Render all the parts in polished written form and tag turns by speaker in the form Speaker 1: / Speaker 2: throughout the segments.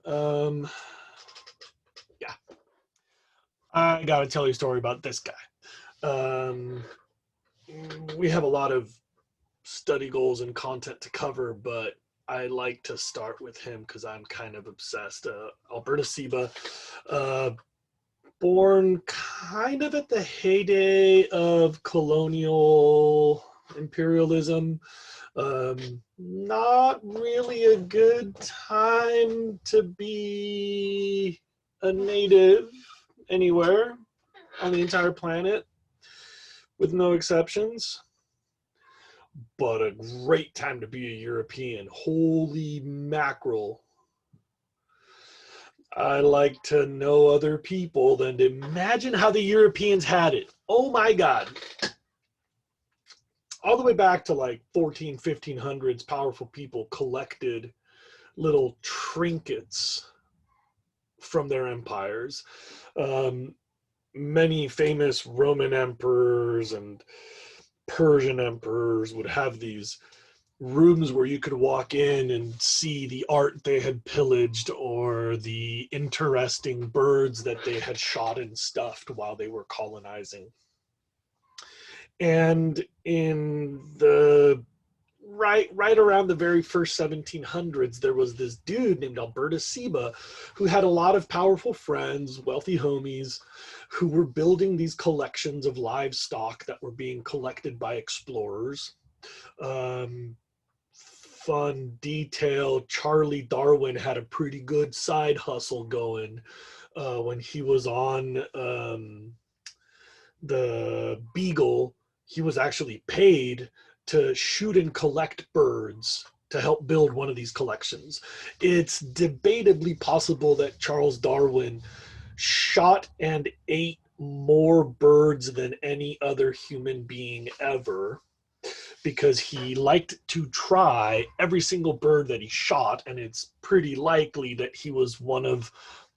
Speaker 1: Yeah, I gotta tell you a story about this guy. We have a lot of study goals and content to cover, but I like to start with him because I'm kind of obsessed. Alberta Seba, uh, born kind of at the heyday of colonial imperialism. Not really a good time to be a native anywhere on the entire planet, with no exceptions. But a great time to be a European. Holy mackerel. I like to know other people than to imagine how the Europeans had it. Oh my God. All the way back to like 1500s, powerful people collected little trinkets from their empires. Many famous Roman emperors and Persian emperors would have these rooms where you could walk in and see the art they had pillaged or the interesting birds that they had shot and stuffed while they were colonizing. And in the right around the very first 1700s, there was this dude named Alberta Seba who had a lot of powerful friends, wealthy homies, who were building these collections of livestock that were being collected by explorers. Fun detail, Charlie Darwin had a pretty good side hustle going when he was on the Beagle. He was actually paid to shoot and collect birds to help build one of these collections. It's debatably possible that Charles Darwin shot and ate more birds than any other human being ever, because he liked to try every single bird that he shot, and it's pretty likely that he was one of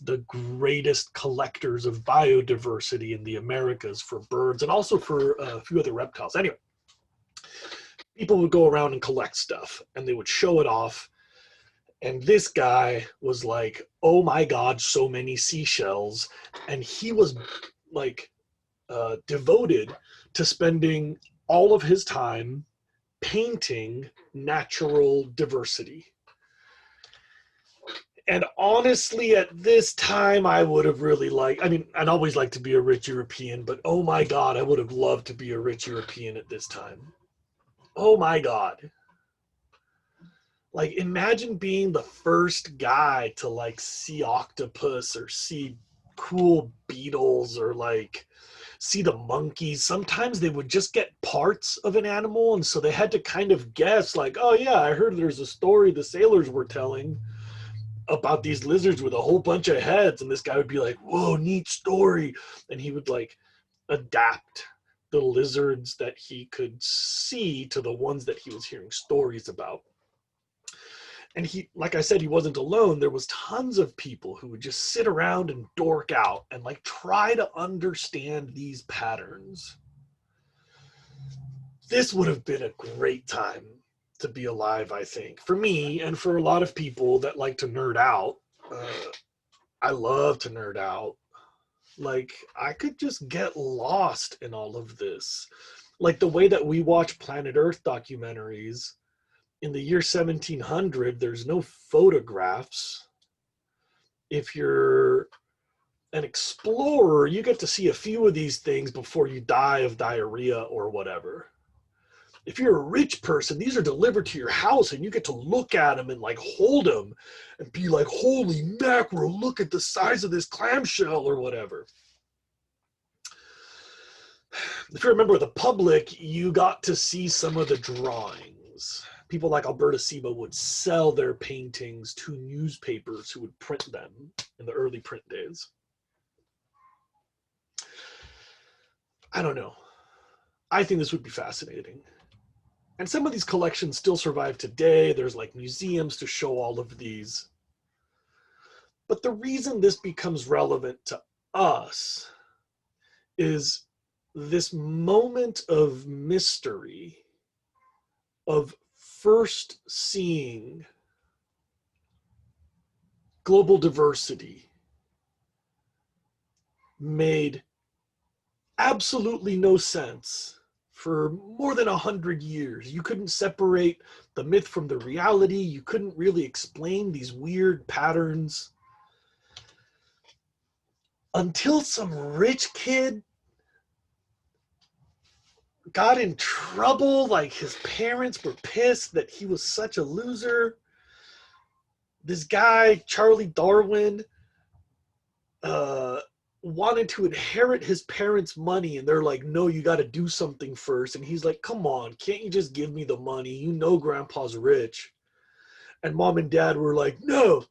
Speaker 1: the greatest collectors of biodiversity in the Americas for birds and also for a few other reptiles. Anyway, people would go around and collect stuff and they would show it off. And this guy was like, oh my God, so many seashells. And he was like devoted to spending all of his time painting natural diversity. And honestly, at this time, I would have really liked, I mean, I'd always like to be a rich European, but oh my God, I would have loved to be a rich European at this time. Oh my God. Like, imagine being the first guy to like see octopus or see cool beetles or like see the monkeys. Sometimes they would just get parts of an animal, and so they had to kind of guess like, oh yeah, I heard there's a story the sailors were telling about these lizards with a whole bunch of heads, and this guy would be like, whoa, neat story. And he would like adapt the lizards that he could see to the ones that he was hearing stories about. And he, like I said, he wasn't alone. There was tons of people who would just sit around and dork out and like try to understand these patterns. This would have been a great time to be alive, I think, for me and for a lot of people that like to nerd out. I love to nerd out. Like, I could just get lost in all of this. Like the way that we watch Planet Earth documentaries. In the year 1700, there's no photographs. If you're an explorer, you get to see a few of these things before you die of diarrhea or whatever. If you're a rich person, these are delivered to your house and you get to look at them and like hold them and be like, holy mackerel, look at the size of this clamshell or whatever. If you're a member of the public, you got to see some of the drawings. People like Alberta Seba would sell their paintings to newspapers who would print them in the early print days. I don't know. I think this would be fascinating. And some of these collections still survive today. There's like museums to show all of these. But the reason this becomes relevant to us is this moment of mystery, of first seeing global diversity made absolutely no sense for more than 100 years. You couldn't separate the myth from the reality. You couldn't really explain these weird patterns until some rich kid got in trouble. Like, his parents were pissed that he was such a loser. This guy, Charlie Darwin, wanted to inherit his parents' money, and they're like, no, you got to do something first. And he's like, come on, can't you just give me the money? You know grandpa's rich. And mom and dad were like, no,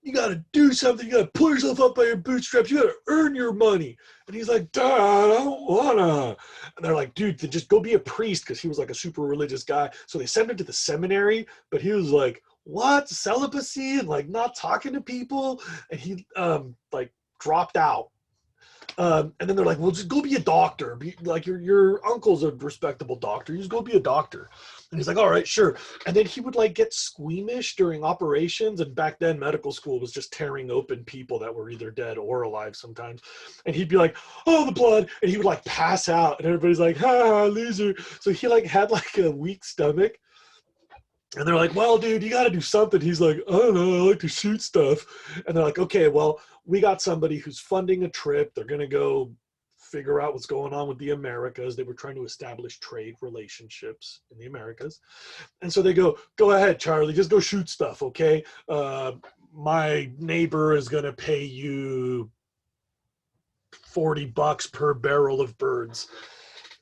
Speaker 1: you got to do something. You got to pull yourself up by your bootstraps. You got to earn your money. And he's like, Dad, I don't wanna. And they're like, dude, then just go be a priest, because he was like a super religious guy. So they sent him to the seminary, but he was like, what, celibacy and like not talking to people? And he like dropped out. And then they're like, well, just go be a doctor. Be like, your uncle's a respectable doctor. You just go be a doctor. And he's like, all right, sure. And then he would like get squeamish during operations. And back then medical school was just tearing open people that were either dead or alive sometimes. And he'd be like, oh, the blood. And he would like pass out. And everybody's like, ha, loser. So he like had like a weak stomach. And they're like, well, dude, you got to do something. He's like, I don't know, I like to shoot stuff. And they're like, okay, well, we got somebody who's funding a trip. They're going to go figure out what's going on with the Americas. They were trying to establish trade relationships in the Americas. And so they go ahead, Charlie, just go shoot stuff, okay? My neighbor is going to pay you $40 per barrel of birds.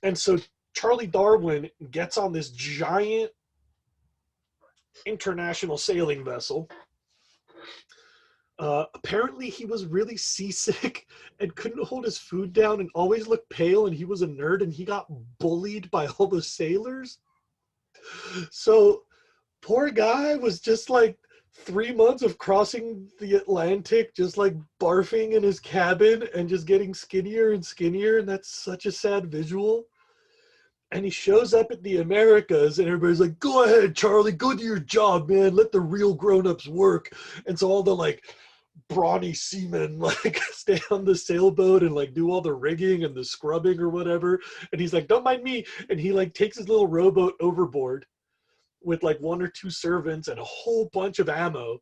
Speaker 1: And so Charlie Darwin gets on this giant international sailing vessel. Apparently he was really seasick and couldn't hold his food down and always looked pale, and he was a nerd, and he got bullied by all the sailors. So poor guy was just like 3 months of crossing the Atlantic, just like barfing in his cabin and just getting skinnier and skinnier. And that's such a sad visual. And he shows up at the Americas, and everybody's like, go ahead, Charlie, go do your job, man. Let the real grown-ups work. And so all the like brawny seamen like stay on the sailboat and like do all the rigging and the scrubbing or whatever. And he's like, don't mind me. And he like takes his little rowboat overboard with like 1 or 2 servants and a whole bunch of ammo.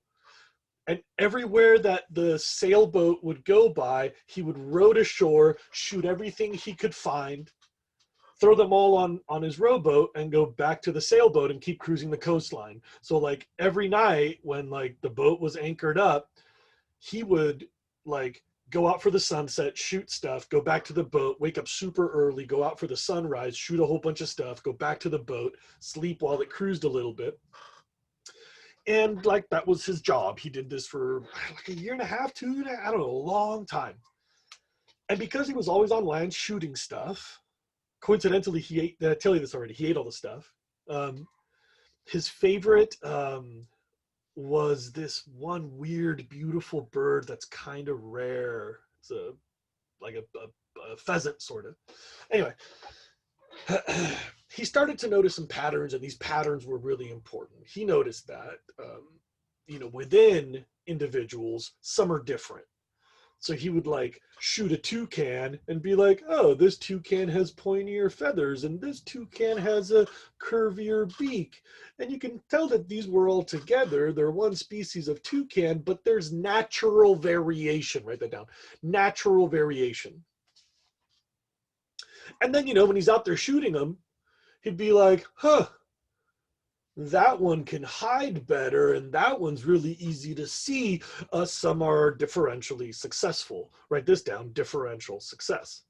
Speaker 1: And everywhere that the sailboat would go by, he would row to shore, shoot everything he could find, throw them all on his rowboat, and go back to the sailboat and keep cruising the coastline. So like every night when like the boat was anchored up, he would like go out for the sunset, shoot stuff, go back to the boat, wake up super early, go out for the sunrise, shoot a whole bunch of stuff, go back to the boat, sleep while it cruised a little bit. And like that was his job. He did this for like 1.5 years, 2 years, I don't know, a long time. And because he was always on land shooting stuff, coincidentally, he ate, did I tell you this already? He ate all the stuff. His favorite was this one weird, beautiful bird that's kind of rare. It's like a pheasant, sort of. Anyway, he started to notice some patterns, and these patterns were really important. He noticed that, within individuals, some are different. So he would like shoot a toucan and be like, oh, this toucan has pointier feathers and this toucan has a curvier beak. And you can tell that these were all together. They're one species of toucan, but there's natural variation. Write that down. Natural variation. And then, when he's out there shooting them, he'd be like, huh, that one can hide better, and that one's really easy to see. Some are differentially successful. Write this down, differential success.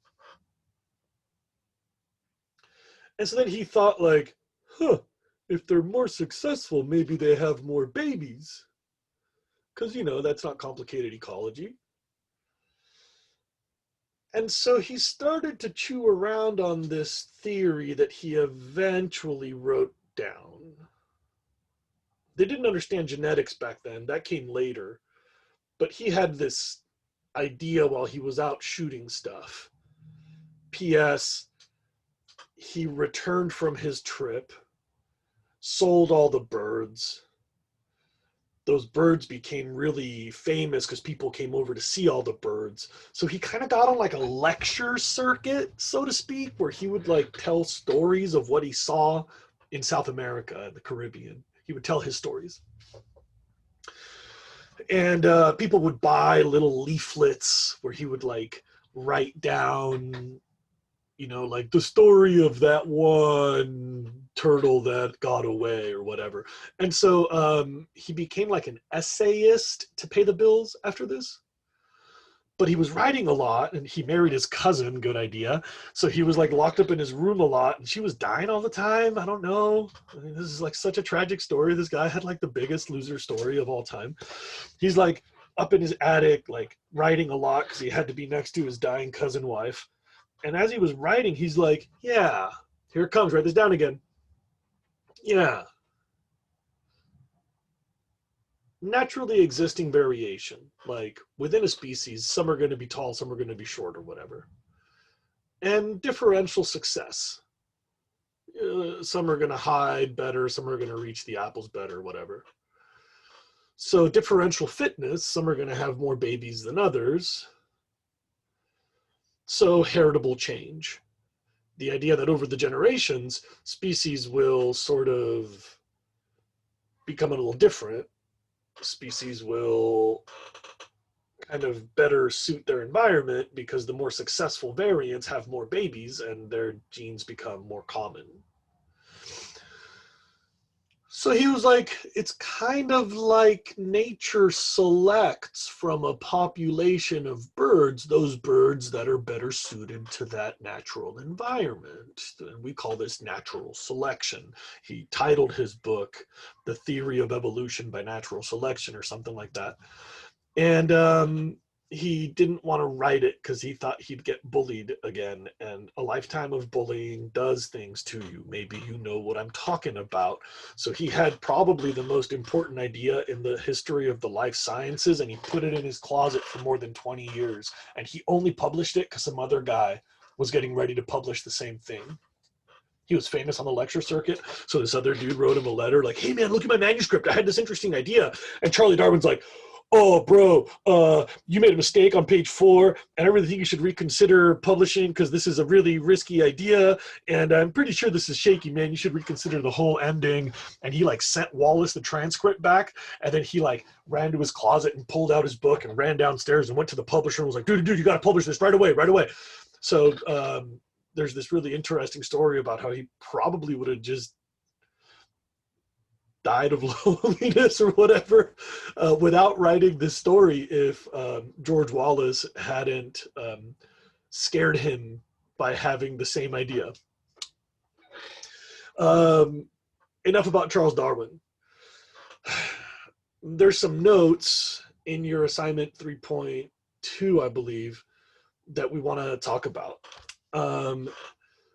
Speaker 1: And so then he thought like, huh, if they're more successful, maybe they have more babies. Because, that's not complicated ecology. And so he started to chew around on this theory that he eventually wrote down. They didn't understand genetics back then. That came later. But he had this idea while he was out shooting stuff. P.S. He returned from his trip, sold all the birds, those birds became really famous because people came over to see all the birds. So he kind of got on like a lecture circuit, so to speak, where he would like tell stories of what he saw in South America and the Caribbean. He would tell his stories. And people would buy little leaflets where he would like write down, you know, like the story of that one turtle that got away or whatever. And so he became like an essayist to pay the bills after this. But he was writing a lot, and he married his cousin, good idea. So he was like locked up in his room a lot, and she was dying all the time. I don't know. I mean, this is like such a tragic story. This guy had like the biggest loser story of all time. He's like up in his attic, like writing a lot because he had to be next to his dying cousin wife. And as he was writing, he's like, yeah, here it comes, write this down again. Yeah. Naturally existing variation, like within a species, some are going to be tall, some are going to be short or whatever. And differential success. Some are going to hide better, some are going to reach the apples better, whatever. So differential fitness, some are going to have more babies than others. So heritable change. The idea that over the generations, species will sort of become a little different. Species will kind of better suit their environment because the more successful variants have more babies and their genes become more common. So he was like, it's kind of like nature selects from a population of birds, those birds that are better suited to that natural environment. And we call this natural selection. He titled his book, The Theory of Evolution by Natural Selection, or something like that. And he didn't want to write it because he thought he'd get bullied again. And a lifetime of bullying does things to you. Maybe you know what I'm talking about. So he had probably the most important idea in the history of the life sciences, and he put it in his closet for more than 20 years. And he only published it because some other guy was getting ready to publish the same thing. He was famous on the lecture circuit. So this other dude wrote him a letter like, hey man, look at my manuscript. I had this interesting idea. And Charlie Darwin's like, oh, bro, you made a mistake on page 4, and I really think you should reconsider publishing because this is a really risky idea, and I'm pretty sure this is shaky, man. You should reconsider the whole ending. And he like sent Wallace the transcript back, and then he like ran to his closet and pulled out his book and ran downstairs and went to the publisher and was like, dude, you got to publish this right away. So there's this really interesting story about how he probably would have just died of loneliness or whatever without writing this story if George Wallace hadn't scared him by having the same idea. Enough about Charles Darwin. There's some notes in your assignment 3.2, I believe, that we want to talk about.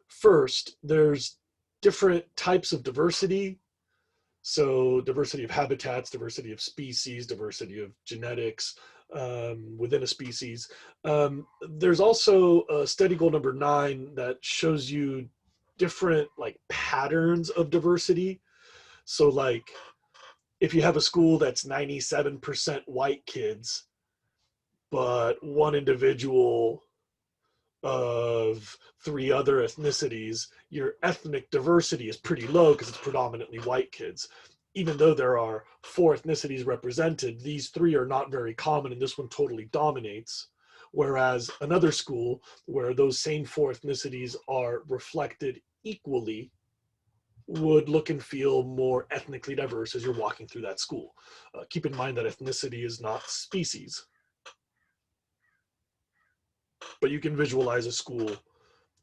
Speaker 1: First, there's different types of diversity. So diversity of habitats, diversity of species, diversity of genetics within a species. There's also study goal number 9 that shows you different like patterns of diversity. So like if you have a school that's 97% white kids, but one individual of 3 other ethnicities, your ethnic diversity is pretty low because it's predominantly white kids. Even though there are 4 ethnicities represented, these 3 are not very common, and this one totally dominates. Whereas another school where those same 4 ethnicities are reflected equally would look and feel more ethnically diverse as you're walking through that school. Keep in mind that ethnicity is not species. But you can visualize a school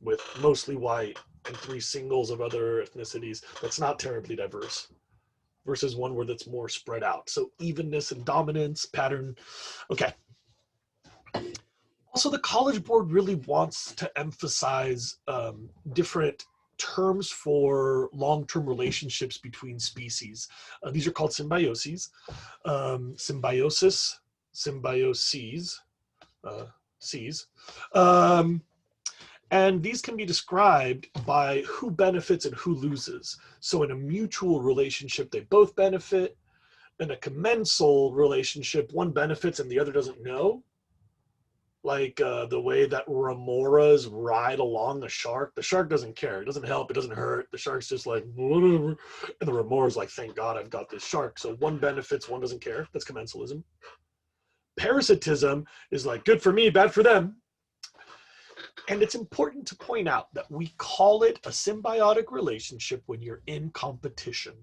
Speaker 1: with mostly white and 3 singles of other ethnicities that's not terribly diverse versus one where that's more spread out. So evenness and dominance, pattern. Okay. Also, the College Board really wants to emphasize different terms for long-term relationships between species. These are called symbioses, symbiosis, symbioses, and these can be described by who benefits and who loses. So in a mutual relationship, they both benefit. In a commensal relationship, one benefits and the other doesn't know. Like the way that remoras ride along the shark. The shark doesn't care. It doesn't help. It doesn't hurt. The shark's just like, whatever. And the remora's like, thank God I've got this shark. So one benefits, one doesn't care. That's commensalism. Parasitism is like, good for me, bad for them. And it's important to point out that we call it a symbiotic relationship when you're in competition.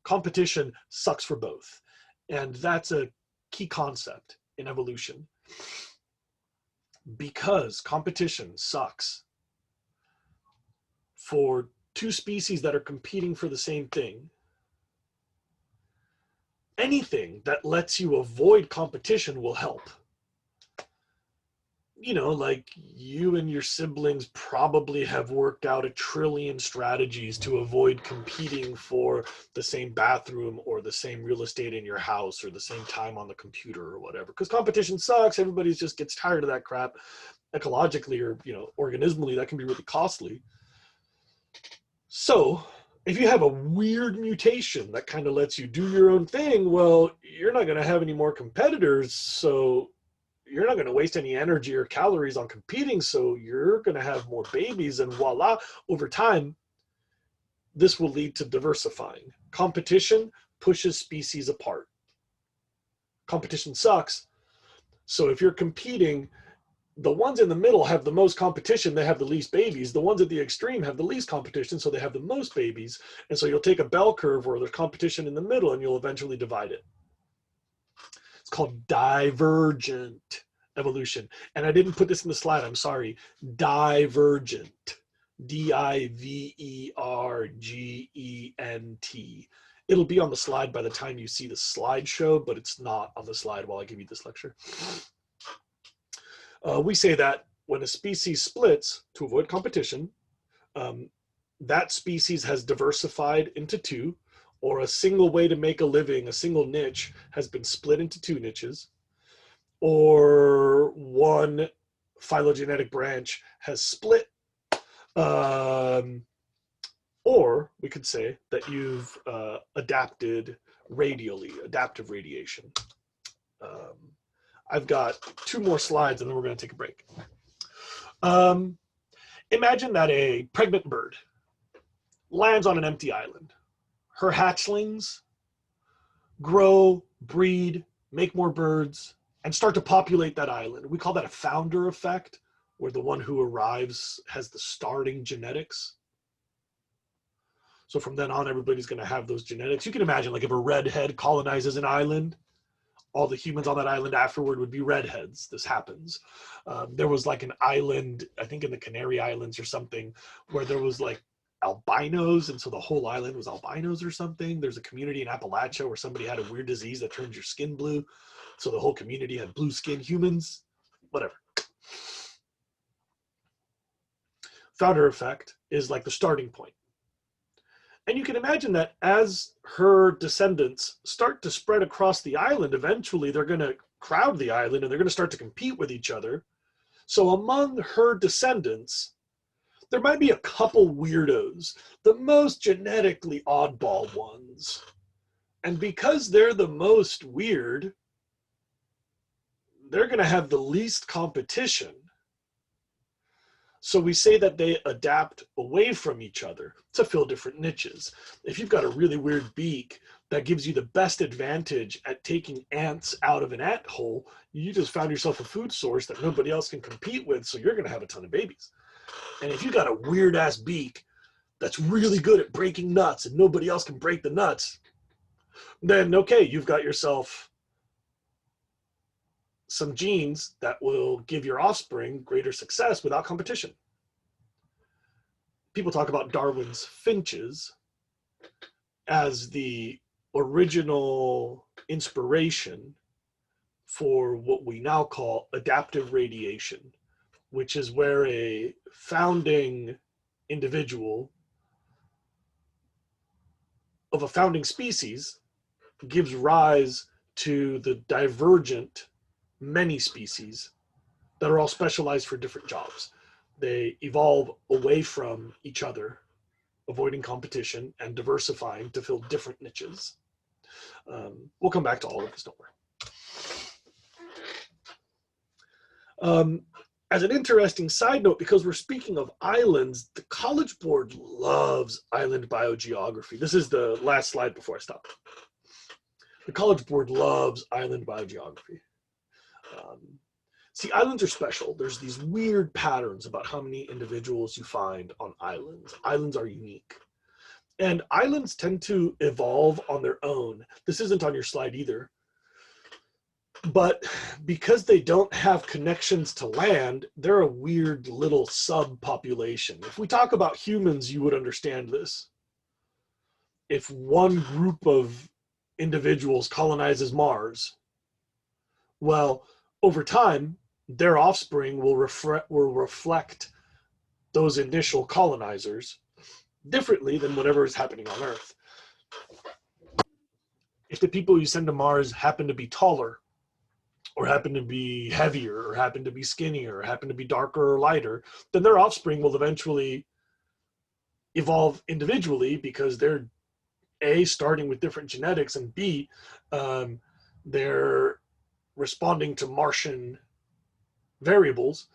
Speaker 1: Competition sucks for both. And that's a key concept in evolution. Because competition sucks for two species that are competing for the same thing, anything that lets you avoid competition will help. You know, like you and your siblings probably have worked out 1 trillion strategies to avoid competing for the same bathroom or the same real estate in your house or the same time on the computer or whatever. Because competition sucks. Everybody just gets tired of that crap. Ecologically or, you know, organismally, that can be really costly. So if you have a weird mutation that kind of lets you do your own thing, well, you're not going to have any more competitors. So you're not going to waste any energy or calories on competing, so you're going to have more babies, and voila, over time, this will lead to diversifying. Competition pushes species apart. Competition sucks. So if you're competing, the ones in the middle have the most competition, they have the least babies. The ones at the extreme have the least competition, so they have the most babies. And so you'll take a bell curve where there's competition in the middle, and you'll eventually divide it. It's called divergent evolution. And I didn't put this in the slide, I'm sorry. Divergent. D-I-V-E-R-G-E-N-T. It'll be on the slide by the time you see the slideshow, but it's not on the slide while I give you this lecture. We say that when a species splits to avoid competition, that species has diversified into two, or a single way to make a living, a single niche has been split into 2 niches, or one phylogenetic branch has split, or we could say that you've adapted radially, adaptive radiation. I've got 2 more slides and then we're going to take a break. Imagine that a pregnant bird lands on an empty island. Her hatchlings grow, breed, make more birds, and start to populate that island. We call that a founder effect, where the one who arrives has the starting genetics. So from then on, everybody's going to have those genetics. You can imagine, like, if a redhead colonizes an island, all the humans on that island afterward would be redheads. This happens. There was like an island, I think in the Canary Islands or something, where there was like albinos, and so the whole island was albinos or something. There's a community in Appalachia where somebody had a weird disease that turns your skin blue, so the whole community had blue skin humans. Whatever. Founder effect is like the starting point. And you can imagine that as her descendants start to spread across the island, eventually they're going to crowd the island and they're going to start to compete with each other. So among her descendants, there might be a couple weirdos, the most genetically oddball ones. And because they're the most weird, they're going to have the least competition. So we say that they adapt away from each other to fill different niches. If you've got a really weird beak that gives you the best advantage at taking ants out of an ant hole, you just found yourself a food source that nobody else can compete with, so you're going to have a ton of babies. And if you got a weird ass beak that's really good at breaking nuts and nobody else can break the nuts, then okay, you've got yourself some genes that will give your offspring greater success without competition. People talk about Darwin's finches as the original inspiration for what we now call adaptive radiation, which is where a founding individual of a founding species gives rise to the divergent many species that are all specialized for different jobs. They evolve away from each other, avoiding competition and diversifying to fill different niches. We'll come back to all of this, don't worry. As an interesting side note, because we're speaking of islands, the College Board loves island biogeography. This is the last slide before I stop. The College Board loves island biogeography. See, islands are special. There's these weird patterns about how many individuals you find on islands. Islands are unique. And islands tend to evolve on their own. This isn't on your slide either. But because they don't have connections to land, they're a weird little subpopulation. If we talk about humans, you would understand this. If one group of individuals colonizes Mars, well, over time, their offspring will reflect those initial colonizers differently than whatever is happening on Earth. If the people you send to Mars happen to be taller, or happen to be heavier, or happen to be skinnier, or happen to be darker or lighter, then their offspring will eventually evolve individually because they're A, starting with different genetics, and B, they're responding to Martian variables.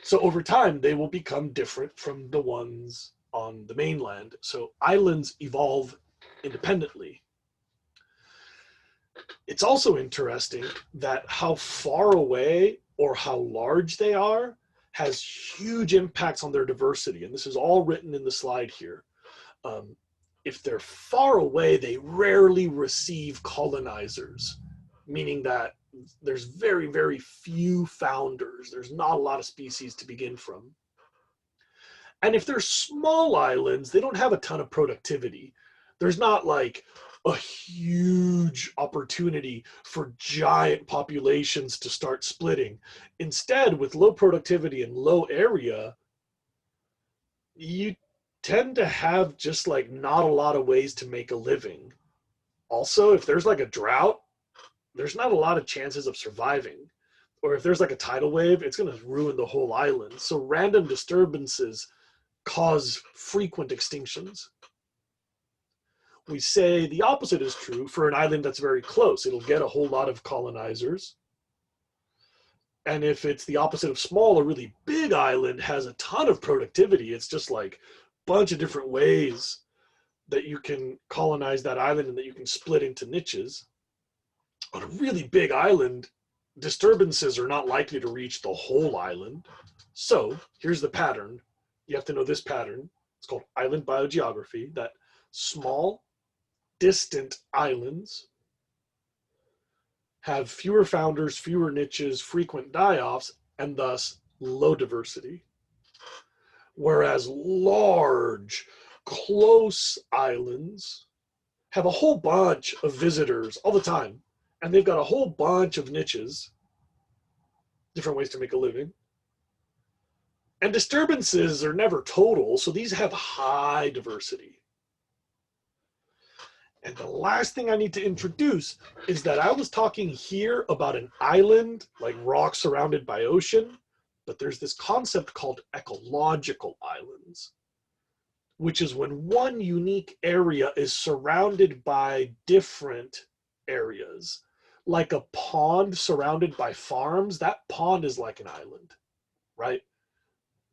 Speaker 1: So over time, they will become different from the ones on the mainland. So islands evolve independently. It's also interesting that how far away or how large they are has huge impacts on their diversity. And this is all written in the slide here. If they're far away, they rarely receive colonizers, meaning that there's very, very few founders. There's not a lot of species to begin from. And if they're small islands, they don't have a ton of productivity. There's not like a huge opportunity for giant populations to start splitting. Instead, with low productivity and low area, you tend to have just like not a lot of ways to make a living. Also, if there's like a drought, there's not a lot of chances of surviving. Or if there's like a tidal wave, it's going to ruin the whole island. So random disturbances cause frequent extinctions. We say the opposite is true for an island that's very close. It'll get a whole lot of colonizers. And if it's the opposite of small, a really big island has a ton of productivity. It's just like a bunch of different ways that you can colonize that island and that you can split into niches. On a really big island, disturbances are not likely to reach the whole island. So here's the pattern. You have to know this pattern. It's called island biogeography, that small, distant islands have fewer founders, fewer niches, frequent die-offs, and thus low diversity. Whereas large, close islands have a whole bunch of visitors all the time, and they've got a whole bunch of niches, different ways to make a living. And disturbances are never total, so these have high diversity. And the last thing I need to introduce is that I was talking here about an island, like rock surrounded by ocean, but there's this concept called ecological islands, which is when one unique area is surrounded by different areas. Like a pond surrounded by farms, that pond is like an island, right?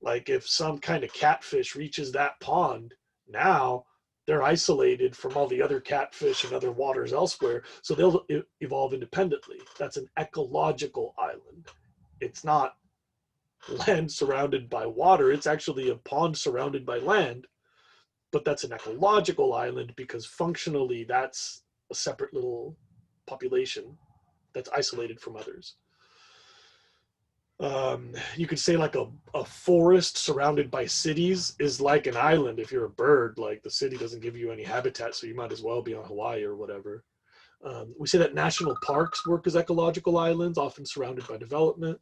Speaker 1: Like if some kind of catfish reaches that pond, now they're isolated from all the other catfish and other waters elsewhere, so they'll evolve independently. That's an ecological island. It's not land surrounded by water, it's actually a pond surrounded by land, but that's an ecological island because functionally that's a separate little population that's isolated from others. You could say like a forest surrounded by cities is like an island. If you're a bird, like the city doesn't give you any habitat, so you might as well be on Hawaii or whatever. We say that national parks work as ecological islands, often surrounded by development.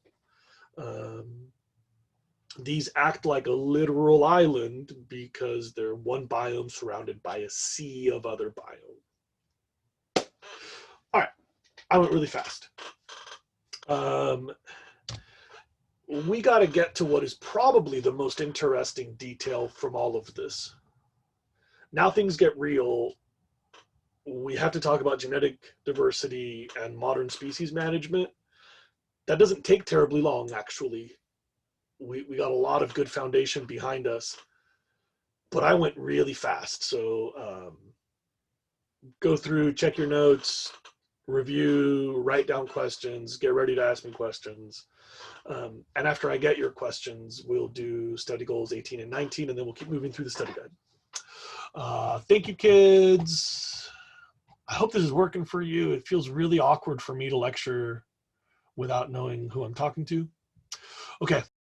Speaker 1: These act like a literal island because they're one biome surrounded by a sea of other biomes. All right, I went really fast. We got to get to what is probably the most interesting detail from all of this. Now things get real we have to talk about genetic diversity and modern species management. That doesn't take terribly long, actually. We got a lot of good foundation behind us, but I went really fast. So go through, check your notes, review, write down questions, get ready to ask me questions. And after I get your questions, we'll do study goals 18 and 19, and then we'll keep moving through the study guide. Thank you, kids. I hope this is working for you. It feels really awkward for me to lecture without knowing who I'm talking to. Okay,